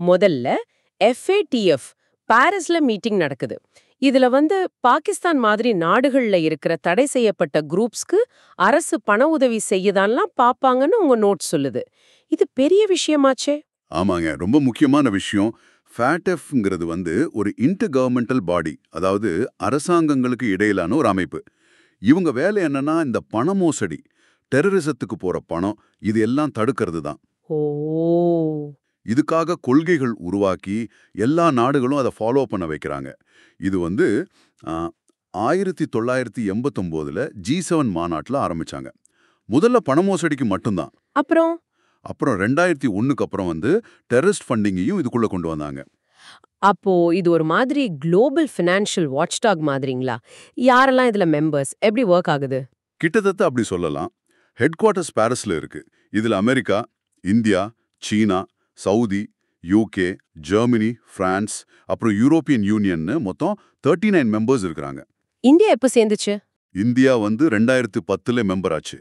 முதல்ல FATF பாரிஸ்ல meeting நடக்குது. இதுல பாகிஸ்தான் மாதிரி நாடுகள்ல இருக்கிற தடை செய்யப்பட்ட குரூப்ஸ்க்கு அரசு பண உதவி செய்யுதான்லாம் பாப்பாங்கன்னு உங்க நோட் சொல்லுது. இது பெரிய விஷயமாச்சே. ஆமாங்க, ரொம்ப முக்கியமான விஷயம். FATFங்கிறது ஒரு இன்டர் கவர்மெண்டல் பாடி, அதாவது அரசாங்கங்களுக்கு இடையிலான ஒரு அமைப்பு. இவங்க வேலை என்னன்னா, இந்த பண மோசடி, டெரரிசத்துக்கு போற பணம், இது எல்லாம் தடுக்கிறது தான். ஓ, இதுக்காக கொள்கைகள் உருவாக்கி எல்லா நாடுகளும் அதை ஃபாலோ பண்ண வைக்கிறாங்க. இது 1989ல G7 மாநாட்டில் ஆரம்பிச்சாங்க. முதல்ல பண மோசடிக்கு மட்டும்தான். அப்புறம் அப்புறம் 2001க்கு அப்புறம் டெரரிஸ்ட் ஃபண்டிங்கையும் இதுக்குள்ள கொண்டு வந்தாங்க. அப்போ இது ஒரு மாதிரி குளோபல் ஃபினான்ஷியல் வாட்ச்டாக் மாதிரிங்களா? யாரெல்லாம் இதுல மெம்பர்ஸ்? எப்படி ஒர்க் ஆகுது? கிட்டத்தட்ட அப்படி சொல்லலாம். ஹெட் குவார்ட்டர்ஸ் பாரிஸ்ல இருக்கு. இதுல அமெரிக்கா, இந்தியா, சீனா, சவுதி, UK, ஜெர்மனி, பிரான்ஸ், அப்புறம் யூரோப்பியன் யூனியன்னு மொத்தம் 39 மெம்பர்ஸ் இருக்காங்க. இந்தியா எப்ப சேர்ந்துச்சு? இந்தியா 2010ல மெம்பர் ஆச்சு.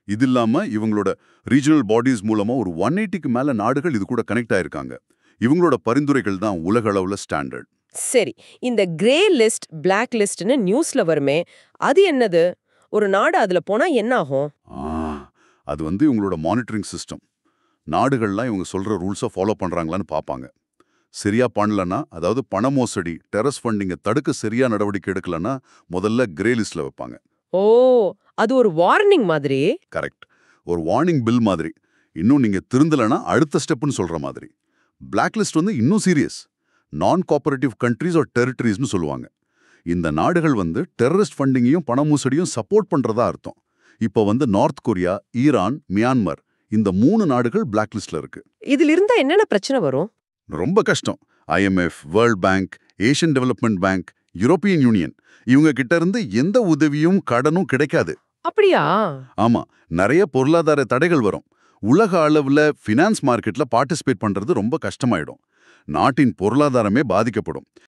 இது இல்லாம இவங்களோட ரீஜனல் பாடிஸ் மூலமா ஒரு 180க்கு மேல நாடுகள் இது கூட கனெக்ட் ஆயிருக்காங்க. இவங்களோட பரிந்துரைகள் தான் உலக அளவுல ஸ்டாண்டர்ட். சரி, இந்த கிரே லிஸ்ட், பிளாக் லிஸ்ட்னு நியூஸ்ல வருமே, அது என்னது? ஒரு நாடு அதுல போனா என்ன ஆகும்? அது இவங்களோட மானிட்டரிங் சிஸ்டம். நாடுகள்லாம் இவங்க சொல்ற ரூல்ஸை ஃபாலோ பண்றாங்களான்னு பார்ப்பாங்க. சரியா பண்ணலன்னா, அதாவது பண மோசடி, டெரரிஸ்ட் ஃபண்டிங்கை தடுக்க சரியா நடவடிக்கை எடுக்கலன்னா முதல்ல கிரே லிஸ்ட்ல வைப்பாங்க. ஓ, அது ஒரு வார்னிங் மாதிரி. கரெக்ட். ஒரு வார்னிங் பில் மாதிரி. இன்னும் நீங்க திருந்தலனா அடுத்த ஸ்டெப்னு சொல்ற மாதிரி. பிளாக் லிஸ்ட் இன்னும் சீரியஸ். நான் கோஆபரேட்டிவ் கண்ட்ரீஸ் ஆர் டெரிட்டரிஸ்னு சொல்லுவாங்க. இந்த நாடுகள் டெரரிஸ்ட் ஃபண்டிங்கையும் பண மோசடியும் சப்போர்ட் பண்றதா அர்த்தம். இப்போ நார்த் கொரியா, ஈரான், மியான்மர், இந்த 3 நாடுகள் பிளாக் லிஸ்ட்ல இருக்கு. இதுல இருந்தா என்னென்ன பிரச்சனை வரும்? ரொம்ப கஷ்டம். IMF, world bank, Asian development bank, European union, இவங்க கிட்ட இருந்து எந்த உதவியும் கடனும் கிடைக்காது. அப்படியா? ஆமா, நிறைய பொருளாதார தடைகள் வரும். உலக அளவுல ஃபினான்ஸ் மார்க்கெட்ல பார்ட்டிசிபேட் பண்றது ரொம்ப கஷ்டமாயிடும். நாட்டின் பொருளாதாரமே பாதிக்கப்படும்.